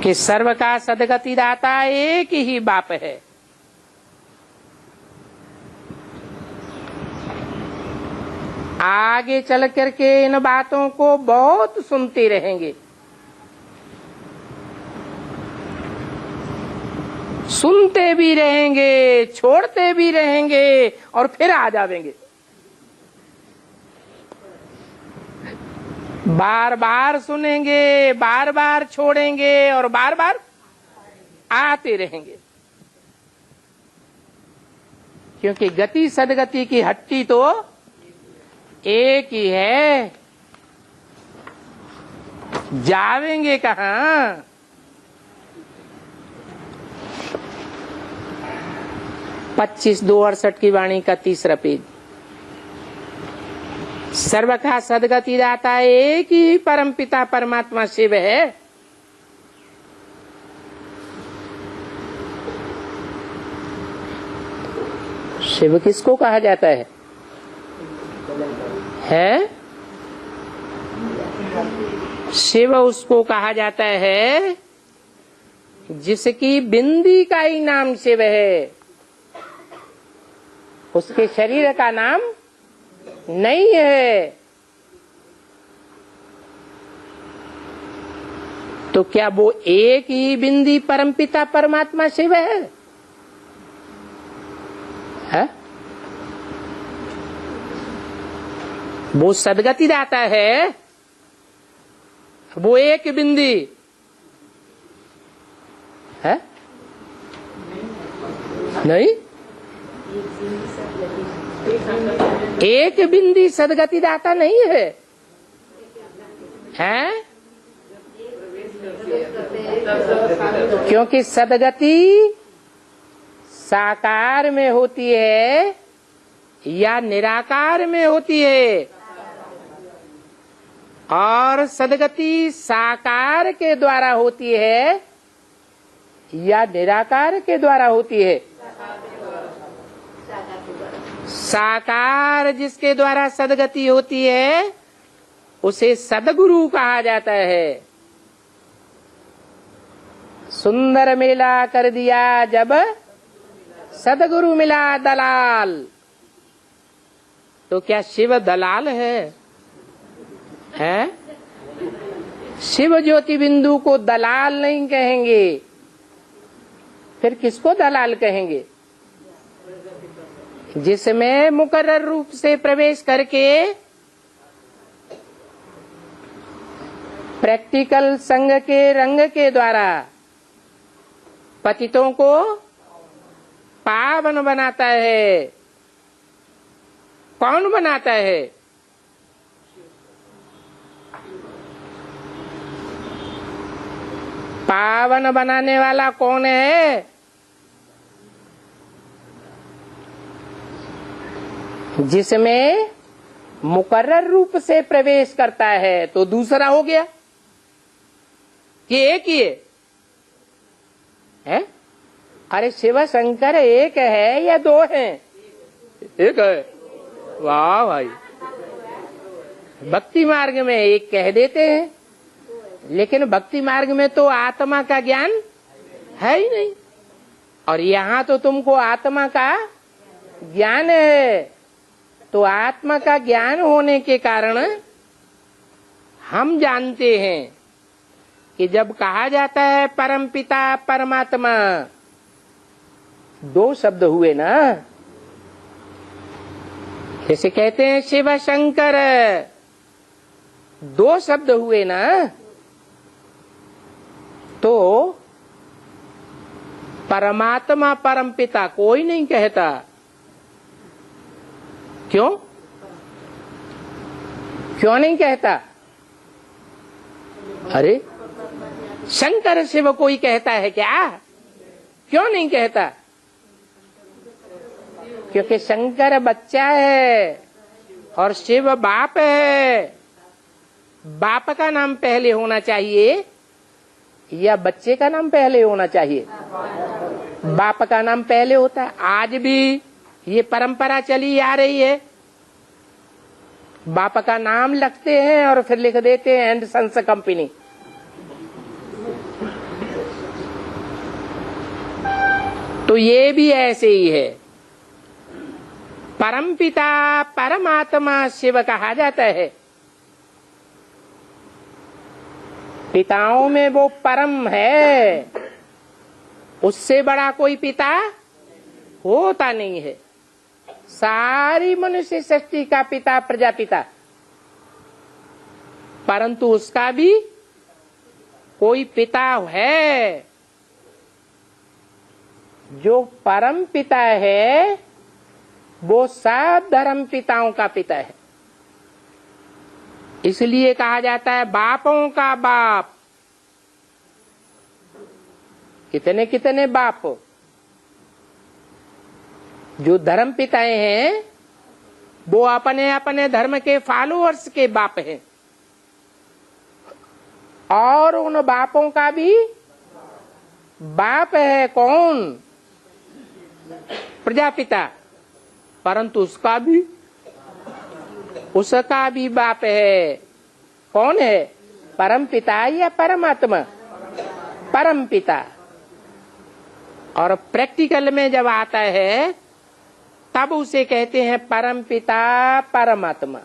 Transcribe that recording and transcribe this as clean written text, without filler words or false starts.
कि सर्व का सदगति दाता एक ही बाप है। आगे चल करके इन बातों को बहुत सुनते रहेंगे, सुनते भी रहेंगे, छोड़ते भी रहेंगे और फिर आ जाएंगे। बार बार सुनेंगे, बार बार छोड़ेंगे और बार बार आते रहेंगे। क्योंकि गति सदगति की हट्टी तो एक ही है, जावेंगे कहाँ। पच्चीस 268 की वाणी का 3रा पेज। सर्व का सदगति दाता एक ही परम पिता परमात्मा शिव है। शिव किसको कहा जाता है? शिव उसको कहा जाता है जिसकी बिंदी का ही नाम शिव है, उसके शरीर का नाम नहीं है। तो क्या वो एक ही बिंदी परमपिता परमात्मा शिव है? वो सदगति दाता है, वो एक बिंदी है? नहीं, एक बिंदी सदगति दाता नहीं है, हैं? क्योंकि सदगति साकार में होती है या निराकार में होती है, और सदगति साकार के द्वारा होती है या निराकार के द्वारा होती है? साकार जिसके द्वारा सदगति होती है उसे सदगुरु कहा जाता है। सुंदर मेला कर दिया जब सदगुरु मिला दलाल। तो क्या शिव दलाल है? शिव ज्योति बिंदु को दलाल नहीं कहेंगे, फिर किसको दलाल कहेंगे? जिसमें मुकर्रर रूप से प्रवेश करके प्रैक्टिकल संग के रंग के द्वारा पतितों को पावन बनाता है। कौन बनाता है? पावन बनाने वाला कौन है? जिसमें मुकर्रर रूप से प्रवेश करता है। तो दूसरा हो गया कि एक ही है? अरे शिव शंकर एक है या दो हैं? एक है। वाह भाई, भक्ति मार्ग में एक कह देते हैं, लेकिन भक्ति मार्ग में तो आत्मा का ज्ञान है ही नहीं, और यहाँ तो तुमको आत्मा का ज्ञान है। तो आत्मा का ज्ञान होने के कारण हम जानते हैं कि जब कहा जाता है परम पिता परमात्मा, दो शब्द हुए ना। जैसे कहते हैं शिव शंकर, दो शब्द हुए ना। तो परमात्मा परमपिता कोई नहीं कहता। क्यों? क्यों नहीं कहता? अरे शंकर शिव कोई कहता है क्या? क्यों नहीं कहता? क्योंकि शंकर बच्चा है और शिव बाप है। बाप का नाम पहले होना चाहिए या बच्चे का नाम पहले होना चाहिए? बाप का नाम पहले होता है। आज भी ये परंपरा चली आ रही है, बाप का नाम लिखते हैं और फिर लिख देते हैं एंड सन्स कंपनी। तो ये भी ऐसे ही है। परमपिता परमात्मा शिव कहा जाता है। पिताओं में वो परम है, उससे बड़ा कोई पिता होता नहीं है। सारी मनुष्य सृष्टि का पिता प्रजापिता, परंतु उसका भी कोई पिता है। जो परम पिता है वो सब धर्म पिताओं का पिता है। इसलिए कहा जाता है बापों का बाप। कितने कितने बाप। जो धर्म पिताएं हैं वो अपने अपने धर्म के फॉलोअर्स के बाप हैं, और उन बापों का भी बाप है कौन? प्रजापिता। परंतु उसका भी बाप है। कौन है? परम पिता या परमात्मा? परम पिता। और प्रैक्टिकल में जब आता है तब उसे कहते हैं परम पिता परमात्मा।